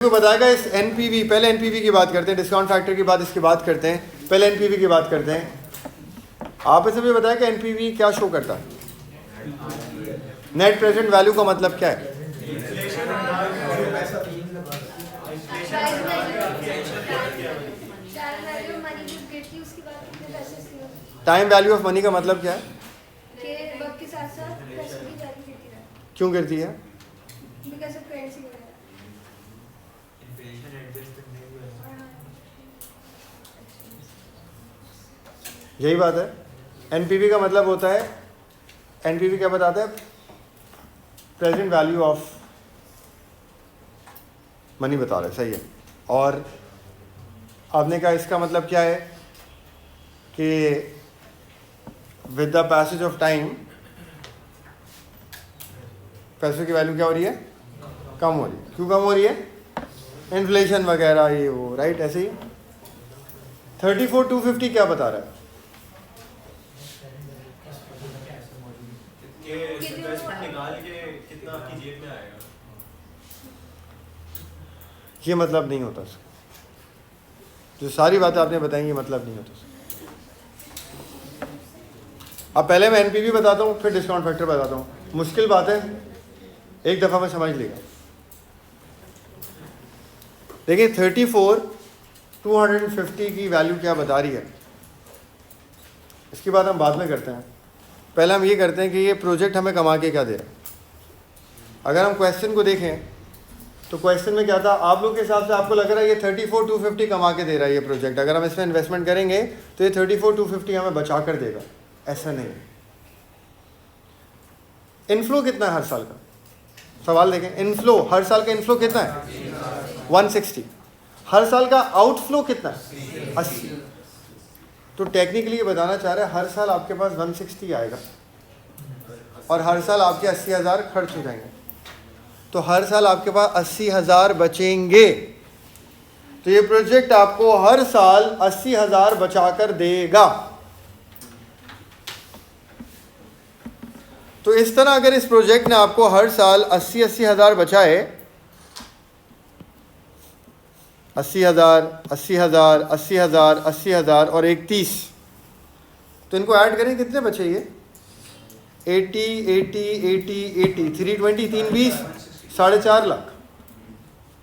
को बताएगा इस एनपीवी, पहले एनपीवी की बात करते हैं, डिस्काउंट फैक्टर की बात इसकी बात करते हैं, पहले एनपीवी की बात करते हैं। आप इसे भी बताया कि एनपीवी क्या शो करता है, नेट प्रेजेंट वैल्यू का मतलब क्या है? टाइम वैल्यू ऑफ मनी का मतलब क्या है? क्यों गिरती है? यही बात है। एनपीवी का मतलब होता है, एनपीवी क्या बताता है? प्रेजेंट वैल्यू ऑफ मनी बता रहा है, सही है। और आपने कहा इसका मतलब क्या है कि with the passage of time पैसों की वैल्यू क्या हो रही है? कम हो रही है। क्यों कम हो रही है? इन्फ्लेशन वगैरह ये वो, राइट। ऐसे ही 34,250 क्या बता रहा है? ये मतलब नहीं होता उसका। जो सारी बातें आपने बताई ये मतलब नहीं होता उसका। अब पहले मैं एनपीवी बताता हूँ, फिर डिस्काउंट फैक्टर बताता हूँ। मुश्किल बात है, एक दफ़ा में समझ लेगा। देखिए 34,250 की वैल्यू क्या बता रही है, इसकी बात हम बाद में करते हैं। पहले हम ये करते हैं कि ये प्रोजेक्ट हमें कमा के क्या दे रहा है। अगर हम क्वेश्चन को देखें तो क्वेश्चन में क्या था, आप लोग के हिसाब से आपको लग रहा है ये 34,250 कमा के दे रहा है ये प्रोजेक्ट, अगर हम इसमें इन्वेस्टमेंट करेंगे तो ये 34,250 हमें बचा कर देगा। ऐसा नहीं है। इनफ्लो कितना है हर साल का? सवाल देखें, इनफ्लो हर साल का इनफ्लो कितना है? 160। हर साल का आउटफ्लो कितना है? 80। तो टेक्निकली ये बताना चाह रहा है हर साल आपके पास 160 आएगा और हर साल आपके 80,000 खर्च हो जाएंगे। तो हर साल आपके पास 80,000 बचेंगे। तो ये प्रोजेक्ट आपको हर साल 80,000 बचा कर देगा। तो इस तरह अगर इस प्रोजेक्ट ने आपको हर साल 80,000 बचाए, 80,000, 80,000, 80,000, 80,000 और एक 30, तो इनको ऐड करें कितने बचे ये? 80, 80, 80, 80, 320, 320, 4.5 लाख।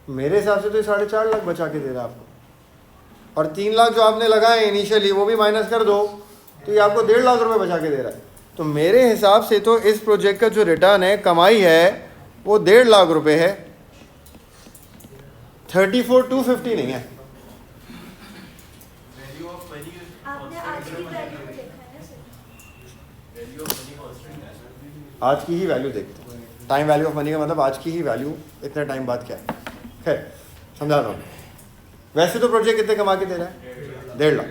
मेरे हिसाब से तो ये 4.5 लाख बचा के दे रहा है आपको। और 3 लाख जो आपने लगाए इनिशियली वो भी माइनस कर दो तो ये आपको 1.5 लाख रुपए बचा के दे रहा है। तो मेरे हिसाब से तो इस प्रोजेक्ट का जो रिटर्न है, कमाई है, वो 1.5 लाख रुपए है, 34,250 नहीं है। आज की ही वैल्यू देखते हैं। टाइम वैल्यू ऑफ मनी का मतलब आज की ही वैल्यू इतने टाइम बाद क्या है। खैर समझा रहा हूँ। वैसे तो प्रोजेक्ट कितने कमा के दे रहा है? 1.5 लाख।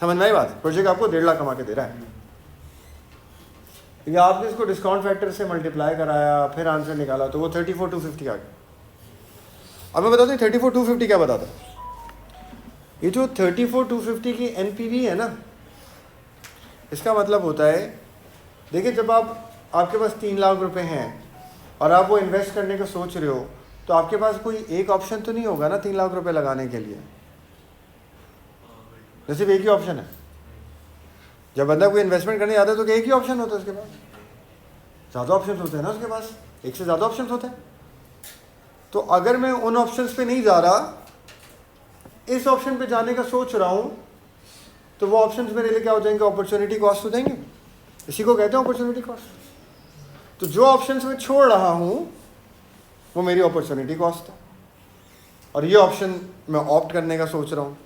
समझ में आई बात? प्रोजेक्ट आपको 1.5 लाख कमा के दे रहा है। या आपने इसको डिस्काउंट फैक्टर से मल्टीप्लाई कराया, फिर आंसर निकाला, तो वो 34,250 आ गया। अब मैं बताता हूँ 34,250 क्या बताता है। ये जो 34,250 की एनपीवी है ना, इसका मतलब होता है, देखिए जब आपके पास 3 लाख रुपए हैं और आप वो इन्वेस्ट करने का सोच रहे हो, तो आपके पास कोई एक ऑप्शन तो नहीं होगा ना 3 लाख रुपए लगाने के लिए। तो सिर्फ एक ही ऑप्शन है। जब बंदा कोई इन्वेस्टमेंट करने जाता है तो एक ही ऑप्शन होता है उसके पास। ज़्यादा ऑप्शन होते हैं ना उसके पास, एक से ज़्यादा ऑप्शन होते हैं। तो अगर मैं उन ऑप्शंस पे नहीं जा रहा, इस ऑप्शन पे जाने का सोच रहा हूँ, तो वो ऑप्शंस मेरे लिए क्या हो जाएंगे? अपॉर्चुनिटी कॉस्ट हो जाएंगे। इसी को कहते हैं अपॉर्चुनिटी कॉस्ट। तो जो ऑप्शंस मैं छोड़ रहा हूँ वो मेरी अपॉर्चुनिटी कॉस्ट है, और ये ऑप्शन मैं ऑप्ट करने का सोच रहा हूँ,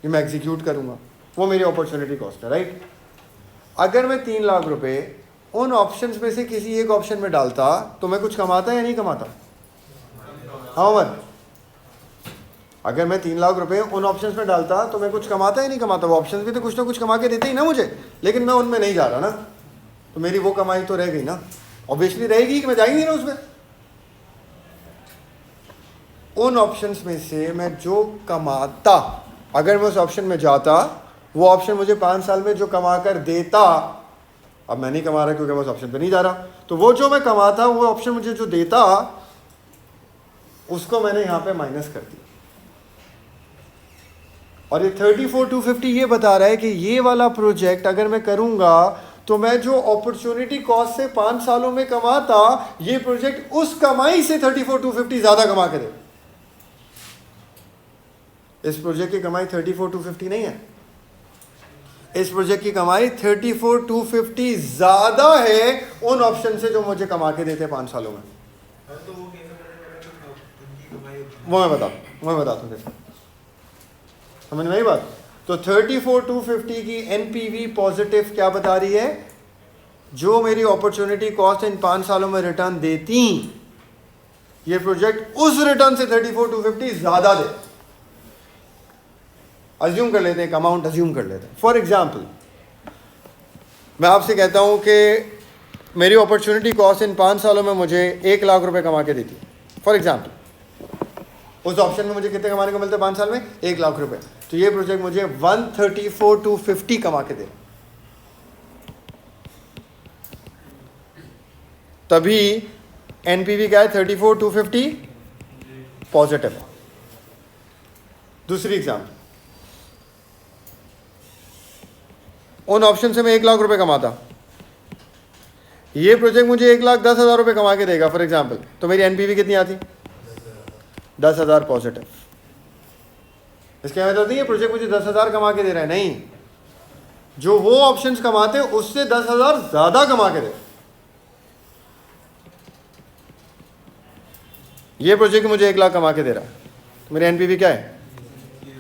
ये मैं एग्जीक्यूट करूँगा, वो मेरी अपॉर्चुनिटी कॉस्ट है, राइट। अगर मैं 3 लाख रुपए उन ऑप्शंस में से किसी एक ऑप्शन में डालता तो मैं कुछ कमाता या नहीं कमाता? हाँ मत। अगर मैं 3 लाख रुपए उन ऑप्शंस में डालता तो मैं कुछ कमाता या नहीं कमाता? वो ऑप्शंस भी तो कुछ ना कुछ कमा के देते ही ना मुझे, लेकिन मैं उनमें नहीं जा रहा ना, तो मेरी वो कमाई तो रह गई ना, ऑब्वियसली रहेगी कि मैं जाएंगी ना उसमें। उन ऑप्शंस में से मैं जो कमाता, अगर मैं उस ऑप्शन में जाता, वो ऑप्शन मुझे 5 साल में जो कमा कर देता, अब मैं नहीं कमा रहा क्योंकि मैं उस ऑप्शन पे नहीं जा रहा, तो वो जो मैं कमाता वो ऑप्शन मुझे जो देता, उसको मैंने यहाँ पे माइनस कर दिया। और ये 34,250 ये बता रहा है कि ये वाला प्रोजेक्ट अगर मैं करूँगा तो मैं जो अपॉर्चुनिटी कॉस्ट से 5 सालों में कमाता, ये प्रोजेक्ट उस कमाई से 34,250 ज़्यादा कमा के दे। इस प्रोजेक्ट की कमाई 34,250 नहीं है, इस प्रोजेक्ट की कमाई 34,250 ज़्यादा है उन ऑप्शन से जो मुझे कमा के देते 5 सालों में। वो मैं बताता हूँ कैसे, समझ में आई बात? तो 34,250 की एनपीवी पॉजिटिव क्या बता रही है? जो मेरी अपॉर्चुनिटी कॉस्ट इन 5 सालों में रिटर्न देती, ये प्रोजेक्ट उस रिटर्न से 34,250 ज़्यादा दे। अज्यूम कर लेते हैं, एक अमाउंट अज्यूम कर लेते हैं। फॉर एग्जाम्पल मैं आपसे कहता हूं कि मेरी अपॉर्चुनिटी कॉस्ट इन 5 सालों में मुझे 1 लाख रुपए कमा के देती। फॉर एग्जाम्पल उस ऑप्शन में मुझे कितने कमाने को मिलते हैं 5 साल में? 1 लाख रुपए। तो ये प्रोजेक्ट मुझे 134,250 कमा के दे, तभी एनपीवी क्या है? 34,250 पॉजिटिव है। दूसरी एग्जाम्पल, उन ऑप्शन से मैं 1 लाख रुपए कमाता, ये प्रोजेक्ट मुझे 1,10,000 रुपए कमा के देगा फॉर एग्जाम्पल, तो मेरी एनपीवी कितनी आती? 10,000 पॉजिटिव। इसका मतलब नहीं है प्रोजेक्ट मुझे 10,000 कमा के दे रहा है, नहीं, जो वो ऑप्शंस कमाते हैं उससे 10,000 ज्यादा कमा के दे। ये प्रोजेक्ट मुझे 1 लाख कमा के दे रहा है, तो मेरी एनपीवी क्या है?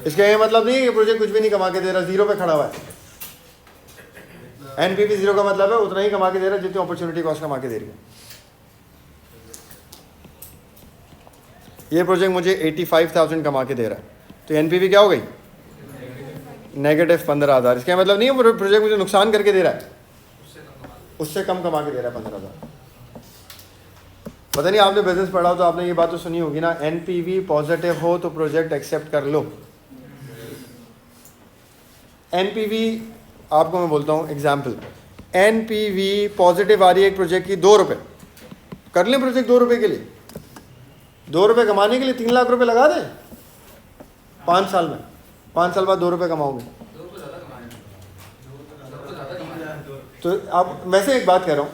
इसका ये मतलब नहीं है ये प्रोजेक्ट कुछ भी नहीं कमा के दे रहा, जीरो पे खड़ा हुआ है। एनपीवी जीरो का मतलब है उतना ही कमा के दे रहा है जितनी अपॉर्चुनिटी कॉस्ट कमा के दे रही है। ये प्रोजेक्ट मुझे 85,000 कमा के दे रहा है, तो एनपीवी क्या हो गई? नेगेटिव 15,000। इसका मतलब नहीं है प्रोजेक्ट मुझे नुकसान करके दे रहा है, उससे कम कमा के दे रहा है 15,000। पता नहीं आपने बिजनेस पढ़ा हो तो आपने ये बात तो सुनी होगी ना, एनपीवी पॉजिटिव हो तो प्रोजेक्ट एक्सेप्ट कर लो। एनपीवी आपको मैं बोलता हूँ एग्जाम्पल, एनपीवी पॉजिटिव आ रही है एक प्रोजेक्ट की 2 रुपये, कर लें प्रोजेक्ट 2 रुपये के लिए, 2 रुपये कमाने के लिए 3 लाख रुपए लगा दें 5 साल में, 5 साल बाद 2 रुपये कमाओगे। तो आप, मैं से एक बात कह रहा हूँ,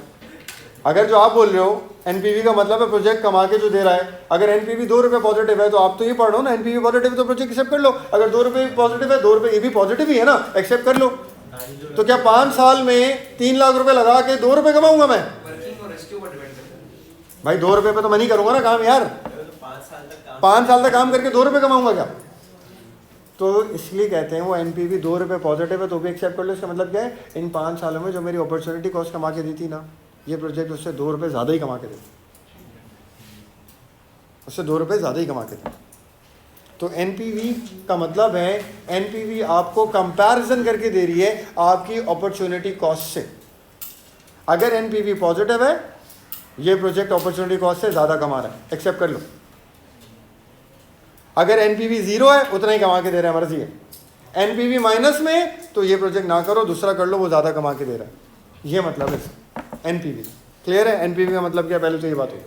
अगर जो आप बोल रहे हो एनपीवी का मतलब है प्रोजेक्ट कमा के जो दे रहा है, अगर एनपीवी 2 रुपये पॉजिटिव है तो आप तो ये पढ़ रहे हो ना, एनपीवी पॉजिटिव है तो प्रोजेक्ट एक्सेप्ट कर लो। अगर 2 रुपये पॉजिटिव है, 2 रुपये ये भी पॉजिटिव ही है ना, एक्सेप्ट कर लो। तो क्या 5 साल में 3 लाख रुपए लगा के 2 रुपये कमाऊंगा मैं? भाई 2 रुपये पे तो मैं नहीं करूंगा ना काम यार, 5 साल तक काम करके 2 रुपये कमाऊंगा क्या? तो इसलिए कहते हैं वो एनपीवी 2 रुपये पॉजिटिव है तो भी एक्सेप्ट कर लो। इसका मतलब क्या है? इन 5 सालों में जो मेरी अपॉर्चुनिटी कॉस्ट कमा के दी थी ना, ये प्रोजेक्ट उससे 2 रुपये ज़्यादा ही कमा के दे, उससे 2 रुपये ज़्यादा ही कमा के दे। तो एनपीवी का मतलब है एनपीवी आपको कंपैरिजन करके दे रही है आपकी अपॉर्चुनिटी कॉस्ट से। अगर एनपीवी पॉजिटिव है, ये प्रोजेक्ट अपॉर्चुनिटी कॉस्ट से ज़्यादा कमा रहा है, एक्सेप्ट कर लो। अगर एनपीवी 0 है, उतना ही कमा के दे रहा है, मर्जी है। एनपीवी माइनस में, तो ये प्रोजेक्ट ना करो, दूसरा कर लो, वो ज़्यादा कमा के दे रहा है। ये मतलब है एनपीवी। क्लियर है? एनपीवी का मतलब क्या? पहले तो ये बात होगी।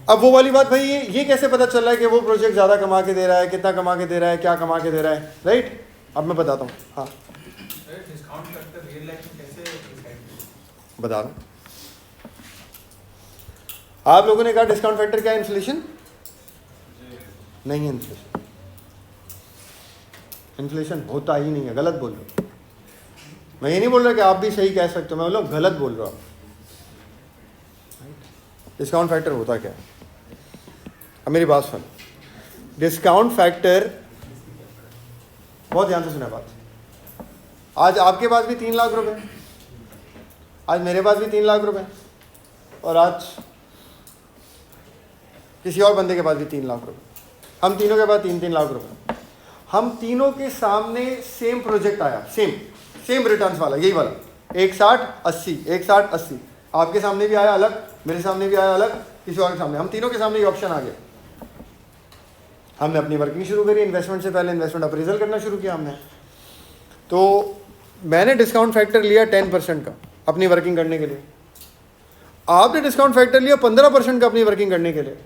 अब वो वाली बात भाई, ये कैसे पता चल रहा है कि वो प्रोजेक्ट ज़्यादा कमा के दे रहा है, कितना कमा के दे रहा है, क्या कमा के दे रहा है, राइट? अब मैं बताता हूँ। हाँ बता रहा हूँ। आप लोगों ने कहा डिस्काउंट फैक्टर क्या है? इन्फ्लेशन नहीं है। इन्फ्लेशन होता ही नहीं है, गलत बोल रहे हो। मैं ये नहीं बोल रहा कि आप भी सही कह सकते हो, मैं बोल रहा हूँ गलत बोल रहा हूँ। डिस्काउंट फैक्टर होता क्या है? अब मेरी बात सुन, डिस्काउंट फैक्टर, बहुत ध्यान से सुना बात। आज आपके पास भी 3 लाख रुपए, आज मेरे पास भी 3 लाख रुपए, और आज किसी और बंदे के पास भी 3 लाख रुपए। हम तीनों के पास 3-3 लाख रुपए। हम तीनों के सामने सेम प्रोजेक्ट आया, सेम रिटर्न्स वाला, यही वाला 160-80, 160-80। आपके सामने भी आया अलग, मेरे सामने भी आया अलग, किसी और के सामने, हम तीनों के सामने ये ऑप्शन आ गया। हमने अपनी वर्किंग शुरू करी, इन्वेस्टमेंट से पहले इन्वेस्टमेंट अप्रेजल करना शुरू किया हमने। तो मैंने डिस्काउंट फैक्टर लिया 10% का अपनी वर्किंग करने के लिए, आपने डिस्काउंट फैक्टर लिया 15% का अपनी वर्किंग करने के लिए।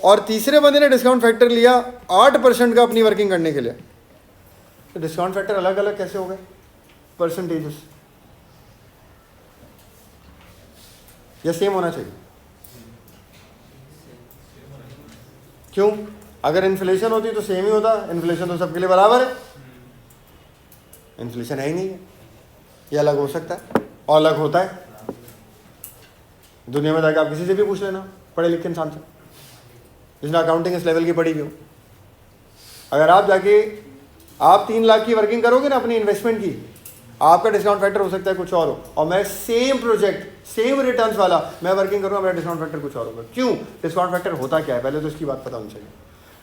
और तीसरे बंदे ने डिस्काउंट फैक्टर लिया 8% का अपनी वर्किंग करने के लिए, तो डिस्काउंट फैक्टर अलग अलग कैसे हो गए परसेंटेजेस, या सेम होना चाहिए? क्यों? अगर इन्फ्लेशन होती तो सेम ही होता, इन्फ्लेशन तो सबके लिए बराबर है, इन्फ्लेशन है ही नहीं है, ये अलग हो सकता है और अलग होता है। दुनिया में जाकर आप किसी से भी पूछ लेना, पढ़े लिखे इंसान से, जिसने अकाउंटिंग इस लेवल की पढ़ी हुई हो। अगर आप जाके आप 3 लाख की वर्किंग करोगे ना अपनी इन्वेस्टमेंट की, आपका डिस्काउंट फैक्टर हो सकता है कुछ और हो, और मैं सेम प्रोजेक्ट सेम रिटर्न्स वाला मैं वर्किंग करूँगा, मेरा डिस्काउंट फैक्टर कुछ और होगा। क्यों? डिस्काउंट फैक्टर होता क्या है, पहले तो इसकी बात पता होनी चाहिए।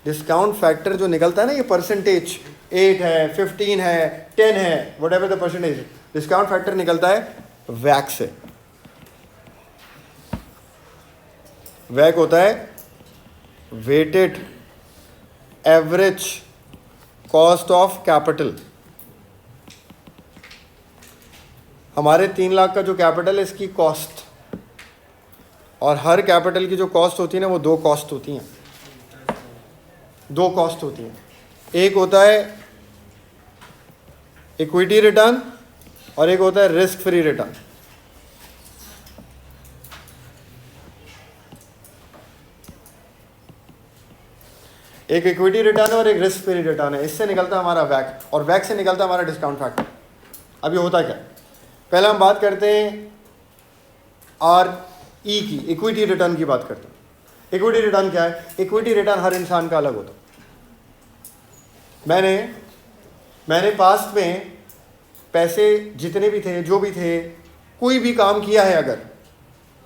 डिस्काउंट फैक्टर जो निकलता है ना, ये परसेंटेज 8 है, 15 है, 10 है, whatever the percentage, discount factor निकलता है वैक से। वैक होता है weighted average cost of capital. हमारे 3 लाख का जो कैपिटल है, इसकी कॉस्ट, और हर कैपिटल की जो कॉस्ट होती है ना, वो 2 कॉस्ट होती हैं, 2 कॉस्ट होती हैं। एक होता है इक्विटी रिटर्न और एक होता है रिस्क फ्री रिटर्न। एक इक्विटी रिटर्न है और एक रिस्क फ्री रिटर्न है। इससे निकलता है हमारा वैक, और वैक से निकलता है हमारा डिस्काउंट फैक्टर। अब ये होता क्या? पहले हम बात करते हैं RE की, इक्विटी रिटर्न की बात करते हैं। इक्विटी रिटर्न क्या है? इक्विटी रिटर्न हर इंसान का अलग होता है। मैंने पास्ट में पैसे जितने भी थे, जो भी थे, कोई भी काम किया है अगर,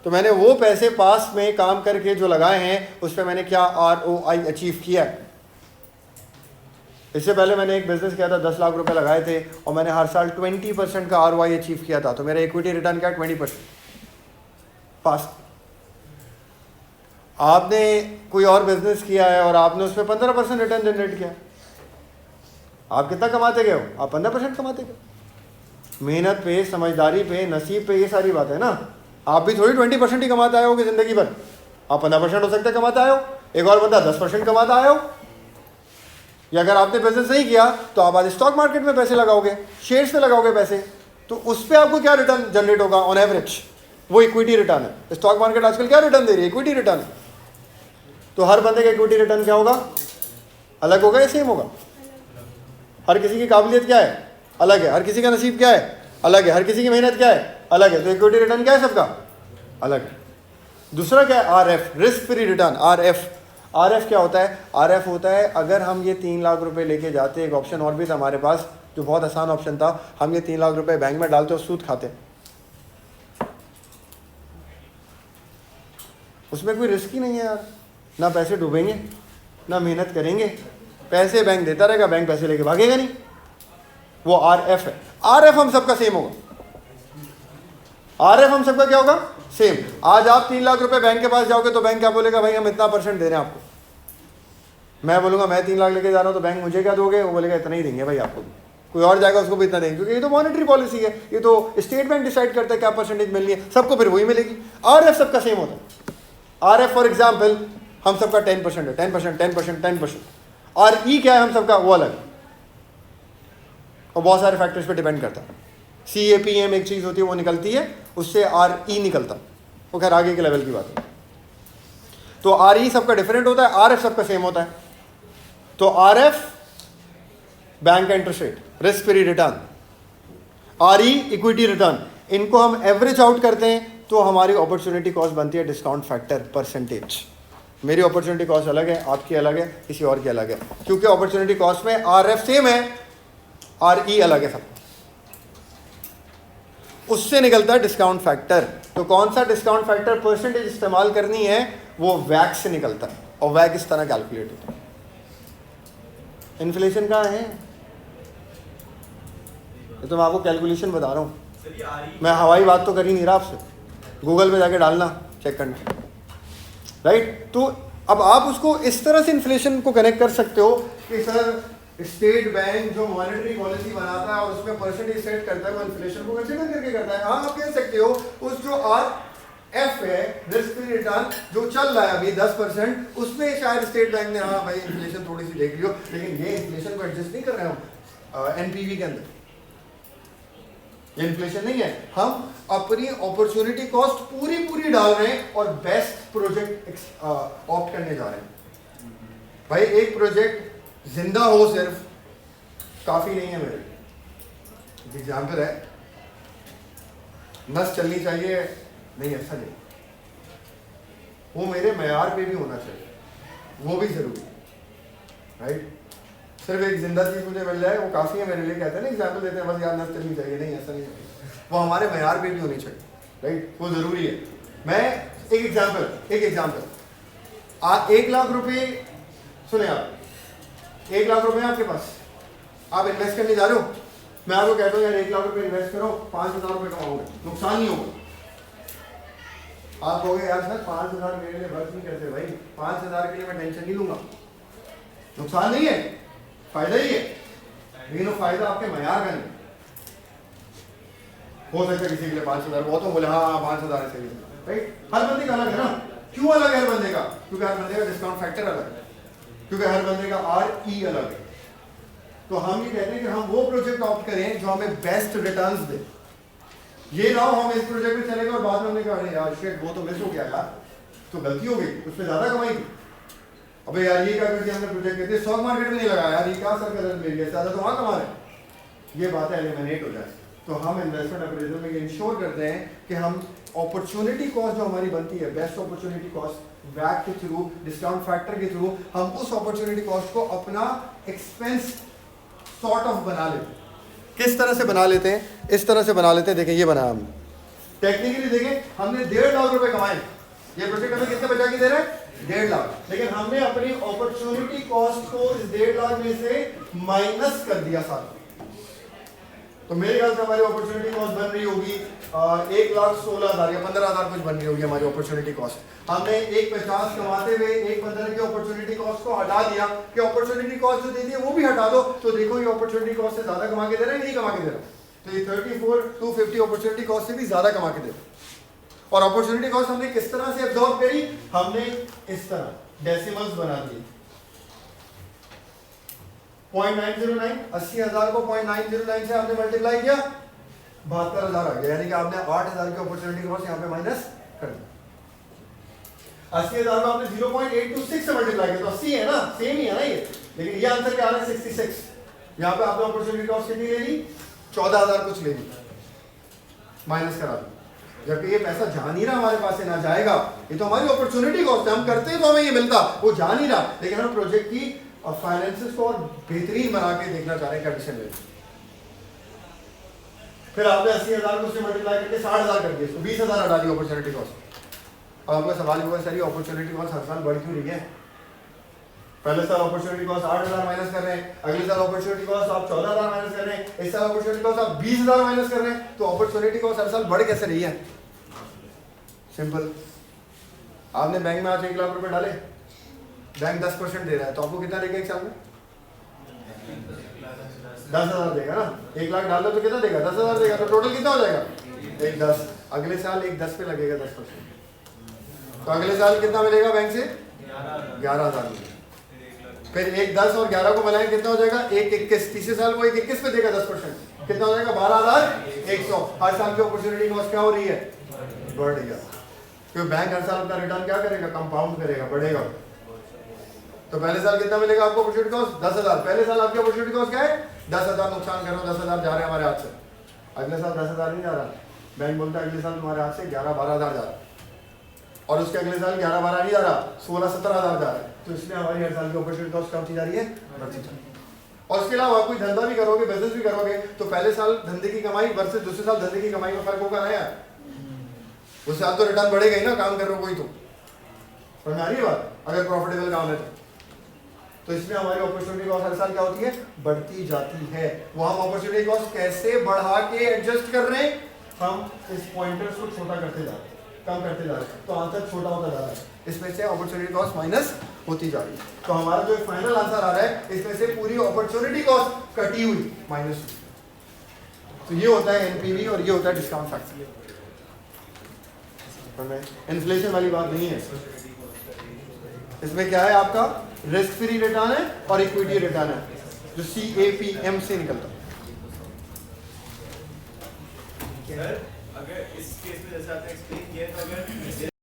तो मैंने वो पैसे पास्ट में काम करके जो लगाए हैं उस पर मैंने क्या ROI अचीव किया है। इससे पहले मैंने एक बिजनेस किया था, 10 लाख रुपए लगाए थे और मैंने हर साल 20% का ROI अचीव किया था, तो मेरा इक्विटी रिटर्न क्या है? 20% पास्ट। आपने कोई और बिजनेस किया है और आपने उस पर 15% रिटर्न जनरेट किया, आप कितना कमाते गए हो? आप 15% कमाते गए। मेहनत पे, समझदारी पे, नसीब पे, ये सारी बात है ना। आप भी थोड़ी 20% ही कमाते आए हो कि जिंदगी भर, आप 15% हो सकता है कमाते आए हो, एक और बंदा 10% कमाता आए हो। या अगर आपने बिजनेस नहीं किया तो आप आज स्टॉक मार्केट में पैसे लगाओगे, शेयर्स पे लगाओगे पैसे, तो उस पर आपको क्या रिटर्न जनरेट होगा ऑन एवरेज? वो इक्विटी रिटर्न है। स्टॉक मार्केट आजकल क्या रिटर्न दे रही है? इक्विटी रिटर्न है। तो हर बंदे का इक्विटी रिटर्न क्या होगा? अलग होगा या सेम होगा? हर किसी की काबिलियत क्या है? अलग है। हर किसी का नसीब क्या है? अलग है। हर किसी की मेहनत क्या है? अलग है। तो इक्विटी रिटर्न क्या है सबका? अलग है। दूसरा क्या है? RF, risk free return. RF क्या होता है? RF होता है अगर हम ये 3 लाख रुपए लेके जाते, एक ऑप्शन और भी था हमारे पास जो बहुत आसान ऑप्शन था, हम ये 3 लाख रुपए बैंक में डालते और सूद खाते, उसमें कोई रिस्क ही नहीं है यार, ना पैसे डूबेंगे ना मेहनत करेंगे, पैसे बैंक देता रहेगा, बैंक पैसे लेके भागेगा नहीं। वो RF है। RF हम सबका सेम होगा। RF हम सबका क्या होगा? सेम। आज आप 3 लाख रुपए बैंक के पास जाओगे तो बैंक क्या बोलेगा? भाई हम इतना % दे रहे हैं आपको। मैं बोलूंगा मैं 3 लाख लेके जा रहा हूँ, तो बैंक मुझे क्या दोगे? वो बोलेगा इतना ही देंगे भाई आपको। कोई और जाएगा उसको भी इतना देंगे, क्योंकि ये तो मॉनेटरी पॉलिसी है, ये तो स्टेट बैंक डिसाइड करता है क्या % मिलनी है, सबको फिर वही मिलेगी। RF सबका सेम होता है। RF फॉर एग्जाम्पल हम सबका 10% है, 10%, 10%, 10%। और E क्या है हम सबका? वो अलग, और बहुत सारे फैक्टर्स पे डिपेंड करता है। CAPM एक चीज़ होती है, वो निकलती है, उससे RE निकलता, वो खैर आगे के लेवल की बात है। तो RE सबका डिफरेंट होता है, RF सबका सेम होता है। तो RF बैंक का interest rate, risk free return, RE equity return, इनको हम एवरेज आउट करते हैं तो हमारी अपॉर्चुनिटी कॉस्ट बनती है डिस्काउंट फैक्टर परसेंटेज। मेरी अपॉर्चुनिटी कॉस्ट अलग है, आपकी अलग है, किसी और की अलग है, क्योंकि अपॉर्चुनिटी कॉस्ट में RF सेम है, RE अलग है सब, उससे निकलता है डिस्काउंट फैक्टर। तो कौन सा डिस्काउंट फैक्टर परसेंटेज इस्तेमाल करनी है? वो वैक से निकलता है, और वैक इस तरह कैलकुलेट होता है। इन्फ्लेशन कहाँ है? ये तो मैं आपको कैलकुलेशन बता रहा हूँ, मैं हवाई बात तो कर ही नहीं रहा आपसे, गूगल पे जाके डालना, चेक करना, राइट। तो अब आप उसको इस तरह से इन्फ्लेशन को कनेक्ट कर सकते हो कि सर स्टेट बैंक जो मॉनेटरी पॉलिसी बनाता है और उसमें परसेंटेज सेट करता है, वो इन्फ्लेशन को कंसीडर करके करता है। हाँ, आप कह सकते हो उस जो एफ है रिस्क फ्री रिटर्न जो चल रहा है अभी 10%, उसमें शायद स्टेट बैंक ने हाँ भाई इन्फ्लेशन थोड़ी सी देख लियो, लेकिन ये इन्फ्लेशन को एडजस्ट नहीं कर रहे हम एनपीवी के अंदर, ये इन्फ्लेशन नहीं है, हम अपनी अपॉर्चुनिटी कॉस्ट पूरी डाल रहे हैं और बेस्ट प्रोजेक्ट ऑप्ट करने जा रहे हैं। भाई एक प्रोजेक्ट जिंदा हो सिर्फ काफी नहीं है मेरे, एग्जाम्पल है, नस चलनी चाहिए नहीं, ऐसा नहीं, वो मेरे मैार पे भी होना चाहिए, वो भी जरूरी, राइट। सिर्फ एक जिंदा चीज मुझे मिल जाए वो काफी है मेरे लिए, कहते हैं ना एग्जाम्पल देते हैं बस यार नस चलनी चाहिए, नहीं ऐसा नहीं, वो हमारे मैार पे भी होनी चाहिए, राइट, वो जरूरी है। मैं एक एग्जाम्पल 1 लाख रुपए, सुने आप 1 लाख रुपए आपके पास, आप इन्वेस्ट करने जा रहे हो, मैं आपको कहता हूँ यार 1 लाख रुपए इन्वेस्ट करो, 5,000 रुपए कमाओगे, नुकसान नहीं होगा। आप कहोगे यार सर 5,000 मेरे लिए वर्क नहीं करते, भाई 5,000 के लिए मैं टेंशन नहीं लूंगा, नुकसान नहीं है, फायदा ही है, लेकिन वो फायदा आपके मैार का नहीं हो सकता है। किसी के लिए 5,000 वो तो बोले हाँ 5,000 ऐसे ही, राइट। हर बंदे का अलग है ना, क्यों अलग है हर बंदे का? क्योंकि हर बंदे का डिस्काउंट फैक्टर अलग है, क्योंकि हर बंदे का RE अलग है। तो हम ये कहते हैं कि हम वो प्रोजेक्ट ऑप्ट करें जो हमें बेस्ट रिटर्न्स दे। ये ना हो हम इस प्रोजेक्ट में चले गए और बाद में हमने कहा अरे यार शिट वो तो मिस हो गया यार, तो गलती हो गई, उसमें ज्यादा कमाई की, अबे यार ये क्या कर दिया हमने प्रोजेक्ट कहते स्टॉक मार्केट में नहीं लगाया यार, ये क्या सर गलत मिल गया, ज्यादा तो वहां कमा रहे, ये बातें एलिमिनेट हो जाए। तो हम इन्वेस्टमेंट अप्रेजल में इंश्योर करते हैं कि हम अपॉर्चुनिटी कॉस्ट जो हमारी बनती है, बेस्ट अपॉर्चुनिटी कॉस्ट वैक के थ्रू, डिस्काउंट फैक्टर के थ्रू, हम उस अपॉर्चुनिटी कॉस्ट को अपना एक्सपेंस सॉर्ट ऑफ बना लेते हैं। किस तरह से बना लेते हैं? इस तरह से बना लेते हैं, देखें ये बनाया हमने टेक्निकली, देखें हमने 1.5 लाख रुपए कमाए, ये प्रोजेक्ट हमें कितने बचा के दे रहा है 1.5 लाख, लेकिन हमने अपनी अपॉर्चुनिटी कॉस्ट को इस 1.5 लाख में से माइनस कर दिया सारा। तो मेरे ख्याल से हमारी अपॉर्चुनिटी कॉस्ट बन रही होगी 1,16,000 या 15,000 कुछ बन रही होगी हमारी अपॉर्चुनिटी कॉस्ट। हमने 1,50 कमाते हुए 1,15 की अपॉर्चुनिटी कॉस्ट को हटा दिया कि अपॉर्चुनिटी कॉस्ट जो दे दी है वो भी हटा दो, तो देखो ये अपॉर्चुनिटी कॉस्ट से ज्यादा कमा के दे रहा है, नहीं कमा के दे रहा, तो ये 34,250 अपॉर्चुनिटी कॉस्ट से भी ज्यादा कमा के दे रहा। और अपॉर्चुनिटी कॉस्ट हमने किस तरह से एब्जॉर्ब करी? हमने इस तरह डेसिमल्स बना दिए, 0.909, 80,000 को 0.909 से आपने मल्टीप्लाई किया, 72,000 आ गया, यानी कि आपने 8,000 की अपॉर्चुनिटी कॉस्ट यहाँ पे माइनस कर दी। 80,000 को आपने 0.826 से मल्टीप्लाई किया, तो 80 है ना, सेम ही है ना ये, लेकिन ये आंसर क्या आ रहा है 66। यहाँ पे आपने अपॉर्चुनिटी कॉस्ट कितनी ले ली? 14,000 कुछ ले ली, माइनस करा दी, जबकि ये पैसा जा नहीं रहा हमारे पास से, ना जाएगा, ये तो हमारी अपॉर्चुनिटी कॉस्ट है, हम करते तो हमें ये मिलता, वो जा नहीं रहा, लेकिन हम प्रोजेक्ट की और फाइनेंसेस को और बेहतरीन बना के देखना चाह रहे हैं कंडीशन में। फिर आपने 80,000 को उससे मल्टीप्लाई करके 60,000 कर दिया, 20,000 हटा दी अपॉर्चुनिटी कॉस्ट। अब आपका सवाल हुआ सर ये अपॉर्चुनिटी कॉस्ट हर साल बढ़ क्यों रही है? पहले साल अपॉर्चुनिटी कॉस्ट 8,000 माइनस कर रहे हैं, अगले साल अपॉर्चुनिटी कॉस्ट आप 14,000 माइनस कर रहे हैं, इस साल अपॉर्चुनिटी कॉस्ट आप 20,000 माइनस कर रहे हैं, तो अपॉर्चुनिटी कॉस्ट हर साल बढ़ कैसे रही है? सिंपल, आपने बैंक में आज 1 लाख रुपए डाले, बैंक 10% दे रहा है, तो आपको कितना देगा एक साल में? 10,000 देगा ना, 1 लाख डाल दो तो कितना देगा? 10,000 देगा, तो टोटल कितना हो जाएगा? 1,10। अगले साल 1,10 पे लगेगा 10%, तो अगले साल कितना मिलेगा बैंक से? 11,000 मिलेगा। फिर 1,10 और 11 को मिलाएं कितना हो जाएगा? 1,21। तीसरे साल को 1,21 पे देगा 10%, कितना हो जाएगा? 12,100। हर साल की अपॉर्चुनिटी कॉस्ट क्या हो रही है? बढ़ रही है, क्योंकि बैंक हर साल अपना रिटर्न क्या करेगा? कंपाउंड करेगा, बढ़ेगा। तो पहले साल कितना मिलेगा आपको अपॉर्चुनिटी कॉस्ट? 10,000। पहले साल आपकी अपॉर्चुनिटी कॉस्ट क्या है? 10,000 नुकसान कर रहा हूं, 10,000 जा रहे हैं हमारे हाथ से। अगले साल 10,000 नहीं जा रहा, बैंक बोलता है अगले साल तुम्हारे हाथ से 11-12,000 जा रहा है, और उसके अगले साल 11-12 नहीं जा रहा, 16-17,000 जा रहा है। तो इसलिए हमारी हर साल की अपॉर्चुनिटी कॉस्ट कम होती जा रही है, बढ़ती जा रही है। और इसके अलावा कोई धंधा भी करोगे, बिजनेस भी करोगे, तो पहले साल धंधे की कमाई वर्सेस दूसरे साल धंधे की कमाई में फर्क होगा ना यार, उस साल तो रिटर्न बढ़ेगा ही ना, काम कर रहे हो कोई तो, समझ आ रही है बात? अगर प्रॉफिटेबल काम है तो इसमें हमारी अपॉर्चुनिटी कॉस्ट हर साल क्या होती है? बढ़ती जाती है। वो हम अपॉर्चुनिटी कॉस्ट कैसे बढ़ा के एडजस्ट कर रहे हैं? हम इस पॉइंटर्स को छोटा करते जा रहे हैं, कम करते जा रहे हैं, तो आंसर छोटा होता जा रहा है, इसमें से अपॉर्चुनिटी कॉस्ट माइनस होती जा रही है। तो हमारा जो फाइनल आंसर आ रहा है, इसमें से पूरी अपॉर्चुनिटी कॉस्ट कटी हुई, माइनस हुई। तो ये होता है एनपीवी और ये होता है डिस्काउंट फैक्टर। इन्फ्लेशन वाली बात नहीं है। इसमें क्या है, आपका रिस्क फ्री रिटर्न है और इक्विटी रिटर्न है, जो CAPM से निकलता है। अगर इस केस में जैसे आपने एक्सप्लेन किया तो अगर